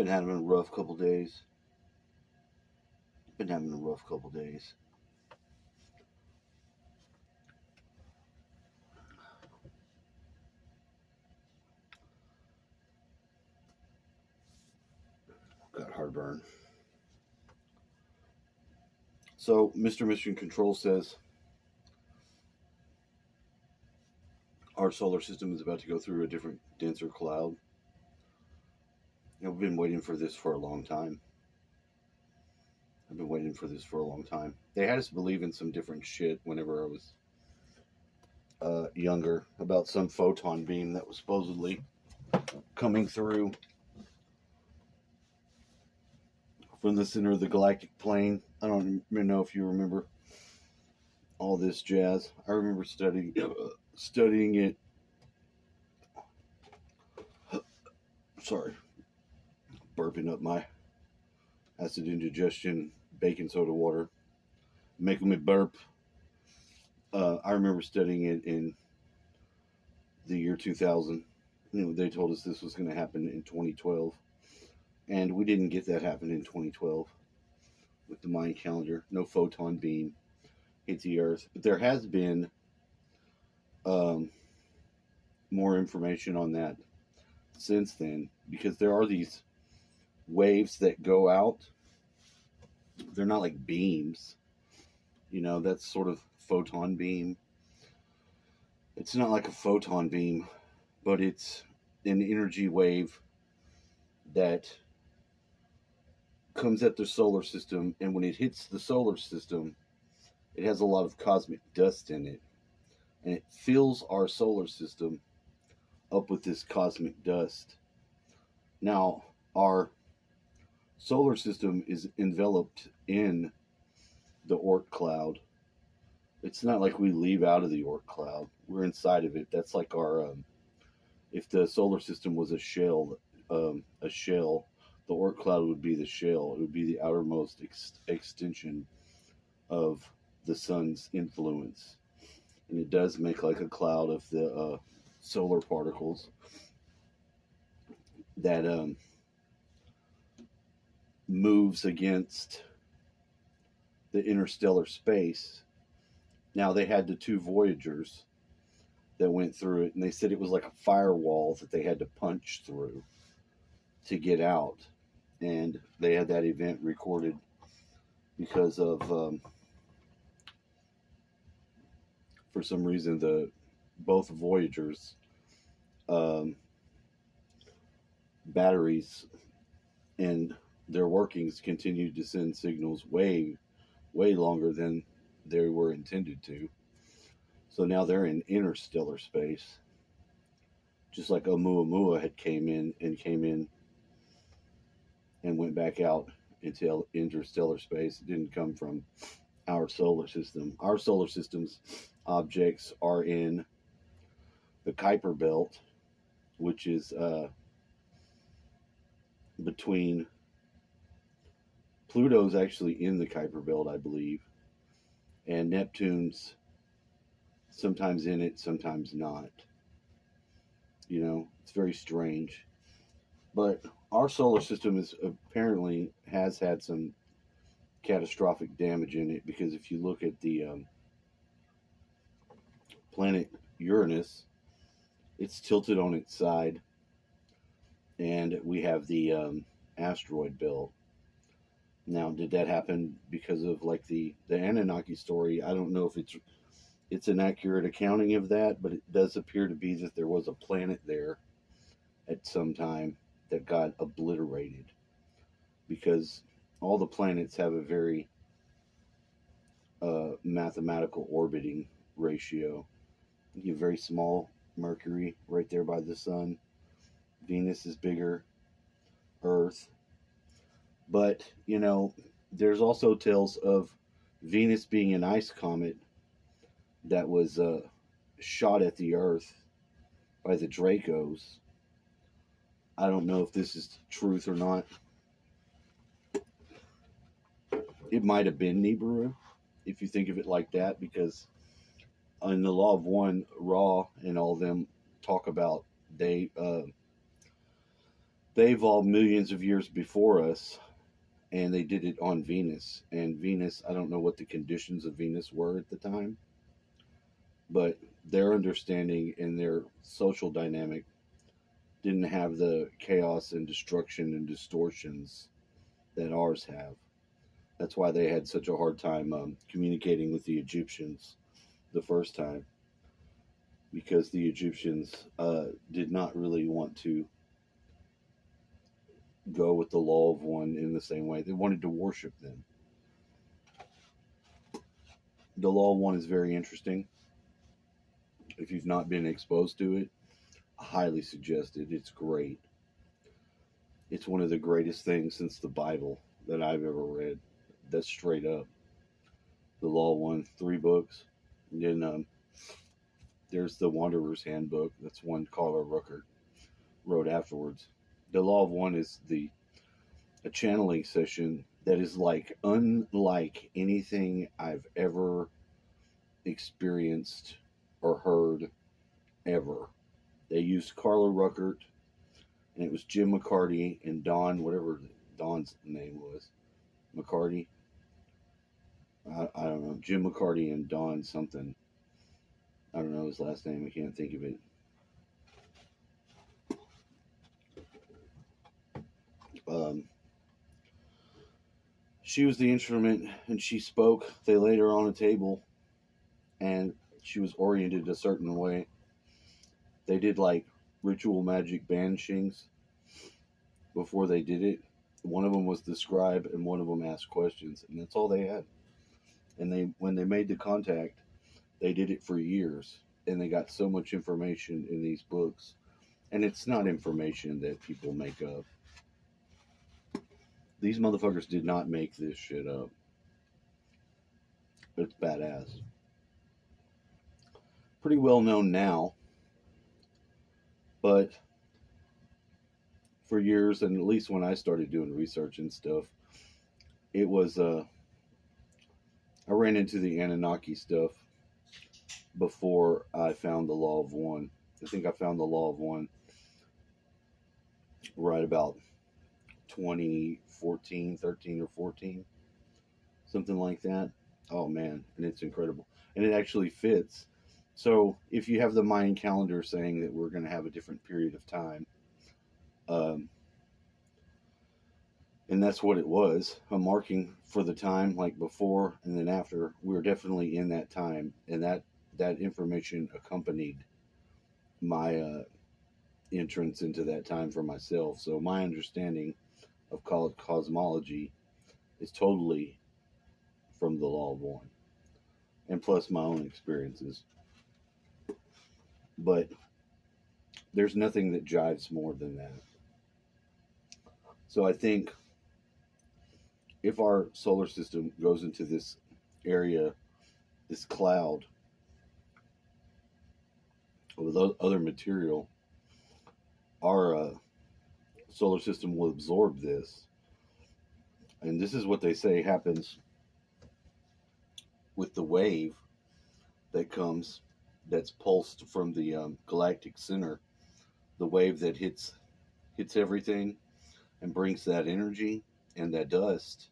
Been having a rough couple days. Been having a rough couple days. Got heartburn. So, Mr. Mission Control says our solar system is about to go through a different, denser cloud. We've been waiting for this for a long time. I've been waiting for this for a long time. They had us believe in some different shit whenever I was younger about some photon beam that was supposedly coming through from the center of the galactic plane. I don't even know if you remember all this jazz. I remember studying it. Sorry, burping up my acid indigestion baking soda water, making me burp. I remember studying it in the year 2000. They told us this was going to happen in 2012, and we didn't get that happen in 2012 with the Mayan calendar. No photon beam hit the Earth, but there has been more information on that since then, because there are these waves that go out. They're not like beams, that's sort of photon beam. It's not like a photon beam, but it's an energy wave that comes at the solar system, and when it hits the solar system, it has a lot of cosmic dust in it, and it fills our solar system up with this cosmic dust. Now, our solar system is enveloped in the Oort cloud. It's not like we leave out of the Oort cloud. We're inside of it. That's like our, if the solar system was a shell, the Oort cloud would be the shell. It would be the outermost extension of the sun's influence. And it does make like a cloud of the solar particles that moves against the interstellar space. Now, they had the two Voyagers that went through it, and they said it was like a firewall that they had to punch through to get out. And they had that event recorded because of, for some reason, both Voyagers' batteries and their workings continued to send signals way, way longer than they were intended to. So now they're in interstellar space, just like Oumuamua had came in and went back out into interstellar space. It didn't come from our solar system. Our solar system's objects are in the Kuiper Belt, which is between Pluto's actually in the Kuiper Belt, I believe, and Neptune's sometimes in it, sometimes not. It's very strange. But our solar system is apparently has had some catastrophic damage in it, because if you look at the planet Uranus, it's tilted on its side, and we have the asteroid belt. Now, did that happen because of like the Anunnaki story? I don't know if it's an accurate accounting of that, but it does appear to be that there was a planet there at some time that got obliterated, because all the planets have a very mathematical orbiting ratio. You have very small Mercury right there by the sun. Venus is bigger. Earth. But, there's also tales of Venus being an ice comet that was shot at the Earth by the Dracos. I don't know if this is truth or not. It might have been Nibiru, if you think of it like that, because in the Law of One, Ra and all of them talk about They evolved millions of years before us, and they did it on Venus. And Venus, I don't know what the conditions of Venus were at the time, but their understanding and their social dynamic didn't have the chaos and destruction and distortions that ours have. That's why they had such a hard time communicating with the Egyptians the first time, because the Egyptians did not really want to go with the law of one in the same way. They wanted to worship them. The law of one is very interesting. If you've not been exposed to it, I highly suggest it. It's great. It's one of the greatest things since the Bible that I've ever read. That's straight up. The Law of One, 3 books. And then there's the Wanderer's Handbook. That's one Carla Ruckert wrote afterwards. The Law of One is a channeling session that is like unlike anything I've ever experienced or heard ever. They used Carla Ruckert, and it was Jim McCarty and Don, whatever Don's name was, McCarty. I don't know, Jim McCarty and Don something. I don't know his last name. I can't think of it. She was the instrument, and she spoke. They laid her on a table, and she was oriented a certain way. They did like ritual magic banishings before they did it. One of them was the scribe, and one of them asked questions, and that's all they had. And when they made the contact, they did it for years, and they got so much information in these books. And it's not information that people make up. These motherfuckers did not make this shit up. It's badass. Pretty well known now, but for years, and at least when I started doing research and stuff, it was I ran into the Anunnaki stuff before I found the Law of One. I think I found the Law of One right about 2014, 13 or 14, something like that. Oh man, and it's incredible. And it actually fits. So if you have the Mayan calendar saying that we're going to have a different period of time, and that's what it was, a marking for the time, like before and then after. We were definitely in that time, and that information accompanied my entrance into that time for myself. So my understanding of cosmology is totally from the Law of One, and plus my own experiences. But there's nothing that jives more than that. So I think if our solar system goes into this area, this cloud with other material, our solar system will absorb this. And this is what they say happens with the wave that comes, that's pulsed from the galactic center. The wave that hits everything and brings that energy and that dust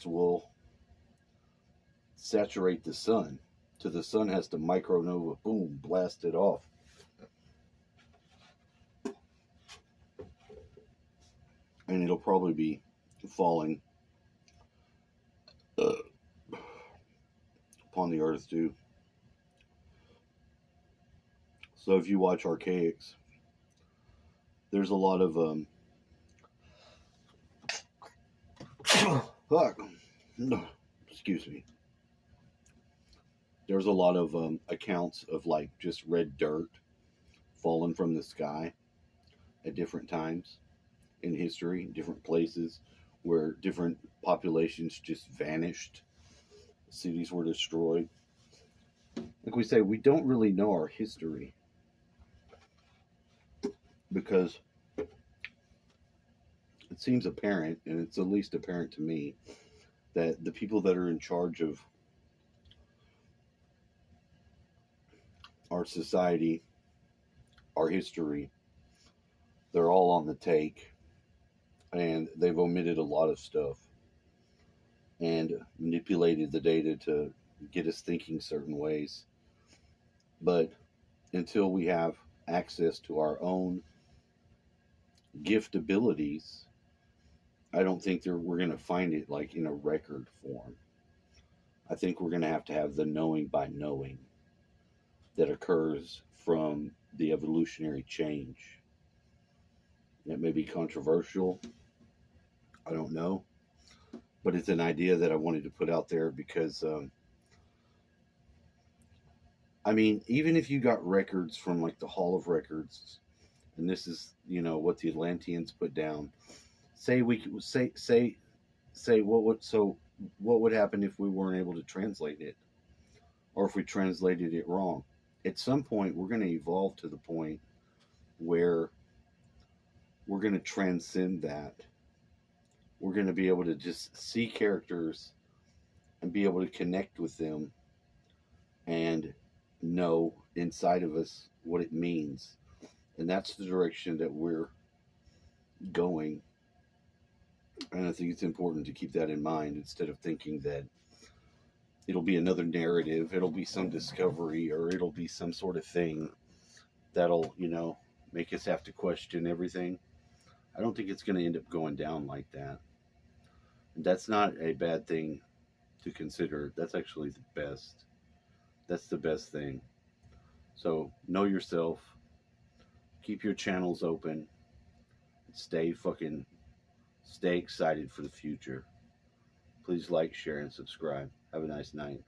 will saturate the sun. So the sun has to micronova, boom, blast it off. And it'll probably be falling upon the earth too. So if you watch Archaics, there's a lot of excuse me. There's a lot of accounts of like just red dirt falling from the sky at different times in history, different places where different populations just vanished, cities were destroyed. Like we say, we don't really know our history because it seems apparent, and it's at least apparent to me, that the people that are in charge of our society, our history, They're all on the take, and they've omitted a lot of stuff and manipulated the data to get us thinking certain ways. But until we have access to our own gift abilities, I don't think we're going to find it like in a record form. I think we're going to have the knowing by knowing that occurs from the evolutionary change. That may be controversial. I don't know. But it's an idea that I wanted to put out there because, I mean, even if you got records from like the Hall of Records, and this is, what the Atlanteans put down. Say we could say what would happen if we weren't able to translate it, or if we translated it wrong? At some point, we're going to evolve to the point where we're going to transcend that. We're going to be able to just see characters and be able to connect with them and know inside of us what it means. And that's the direction that we're going. And I think it's important to keep that in mind instead of thinking that it'll be another narrative, it'll be some discovery, or it'll be some sort of thing that'll, make us have to question everything. I don't think it's going to end up going down like that. And that's not a bad thing to consider. That's actually the best. That's the best thing. So know yourself, keep your channels open, stay excited for the future. Please like, share, and subscribe. Have a nice night.